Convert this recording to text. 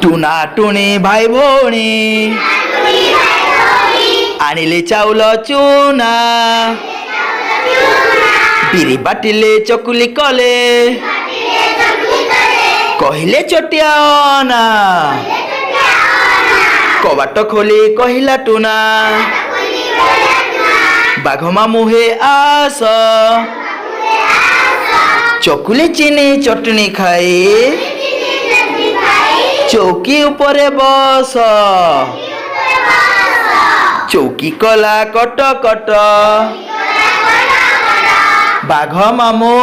tuna टुनी भाई भौणी आनिले चाउल चूना बिरी बाटिले चकुली कले कहिले चटिया ना कबाट खोली कहिला टुना बाघ मामू हे आस चकुली चीनी चटनी खाई चौकी उपरे बस चौकी कला कट कट बाघ मामू